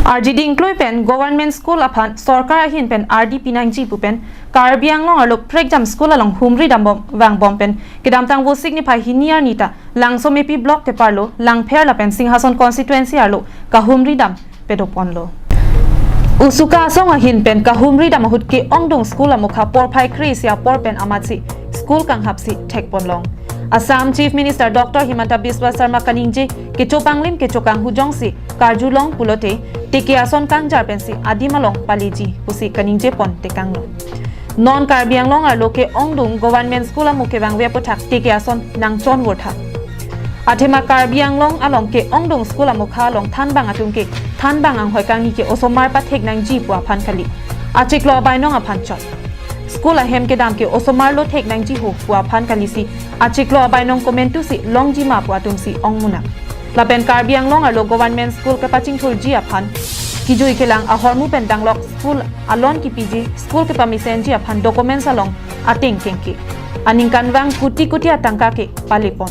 RGD include pen government school upon Sorkar hin pen RDP 9G pupen Karbiang long alok preexam school along humri dambom wang bompen kedam tang wo signify hinia nita lang somepi block te parlo lang pher la pen Singhason constituency arlo ka humri dam pedopon lo Usuka song hin pen ka humri dam hut ke ongdong school amukha por phai krisia por pen amatsi school kang hapsi thek pon long Assam Chief Minister Dr. Himanta Biswa Sarma Kaningje kechopanglim kechokang hujongsi Karjulong pulote teke ason kang jarpensi adimalong paliji pusi Kaningje pon tekanglo non Karbiang long arloke ongdung government school amuke bangwe pothak teke ason nangchon wotha Athema Karbiang long along ke ongdung school amukha long thanbang atungke thanbang ang hoikang ni ke osomar pa thek nang ji pua phan khali achiklo bainong aphan chot School ahem ke dam ke osomar lo thek nang ji ho pua phan kalisi achiklo abainong komentu si long ji ma pua tum si ongmuna lapen Karbiang long alo government school ke paching thul ji aphan kijui kelang a hormu pen danglok school alon ki pg school ke pamisen ji aphan documents along ating kengki aning kanwang kuti kuti atangka ke palipon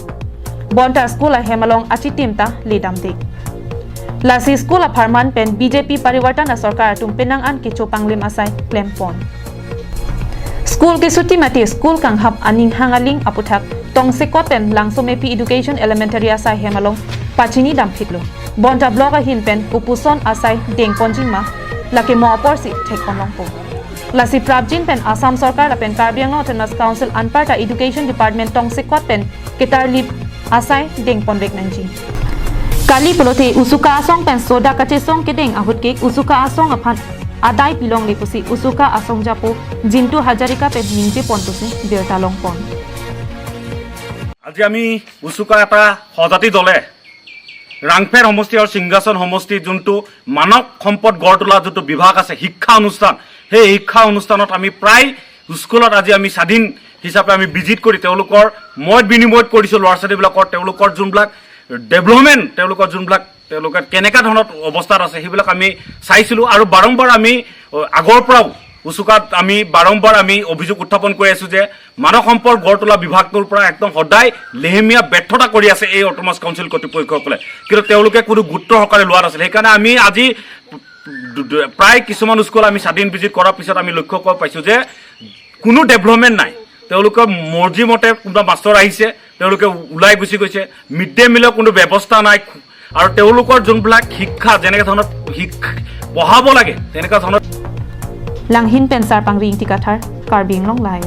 bonta school ahem along achitimta ledamte lasi school a pharman pen BJP pariwartana sarkar tum penang an ke chopanglim asai klempon School ke suti mati school kang hap aning hangaling aputhak tong sekoten langsomepi education elementary asai hemalong pachini dam phitlo bonta blog a hin pen upuson asai deng ponjingma lake mo aporsi thek onlong po lasi prabjin pen Assam sarkar pen Karbiang Autonomous Council anparta education department tong sekot pen ketar lip asai deng ponbek nanji kali pulote usuka asong pen soda kache song kedeng ahut ke usuka asong aphan Adai pilong lipusi usuka asong japo Jintu Hajarika pe ningje pontusi beotalong pon আজি আমি উসুকা এটা হজাতি দলে ৰাংফেৰ সমষ্টি আৰু সিংহাসন সমষ্টি যোনটো মানৱ সম্পদ গঢ় তোলা যোনটো বিভাগ আছে শিক্ষা অনুষ্ঠান সেই শিক্ষা অনুষ্ঠানত আমি প্ৰায় স্কুলত আজি আমি স্বাধীন হিচাপে আমি ভিজিট কৰি তেওঁলোকৰ মত বিনিময় কৰিছো ল'ৰা ছোৱালীবিলাকৰ তেওঁলোকৰ যোনবিলাক ডেভেলপমেণ্ট তেওঁলোকৰ যোনবিলাক তেওঁলোকৰ কেনেকা ধৰণৰ অৱস্থাত আছে সেইবিলাক আমি চাইছিলো আৰু বাৰম্বাৰ আমি আগৰ পৰাও উসুকাত আমি বাৰম্বাৰ আমি অভিযোগ উত্থাপন কৰি আছো যে মানৱ সম্পদ গঢ় তোলা বিভাগটোৰ পৰা একদম সদায় লেহেমীয়া ব্যৰ্থতা কৰি আছে এই অটোনমাস কাউন্সিল কৰ্তৃপক্ষসকলে কিন্তু তেওঁলোকে কোনো গুৰুত্ব সহকাৰে লোৱা নাছিল সেইকাৰণে আমি আজি প্ৰায় কিছুমান স্কুল আমি স্বাধীন ভিজিট কৰাৰ পিছত আমি লক্ষ্য কৰিব পাইছো যে কোনো ডেভেলপমেণ্ট নাই তেওঁলোকৰ মৰ্জি মতে কোনোবা মাষ্টৰ আহিছে তেওঁলোকে উলাই গুচি গৈছে মিড ডে মিলৰ কোনো ব্যৱস্থা নাই আৰু তেওঁলোকৰ যোনবিলাক শিক্ষা যেনেকৈ ধৰণৰ পঢ়াব লাগে তেনেকুৱা ধৰণৰ Langhin pensar pangring tikathar Karbiang long live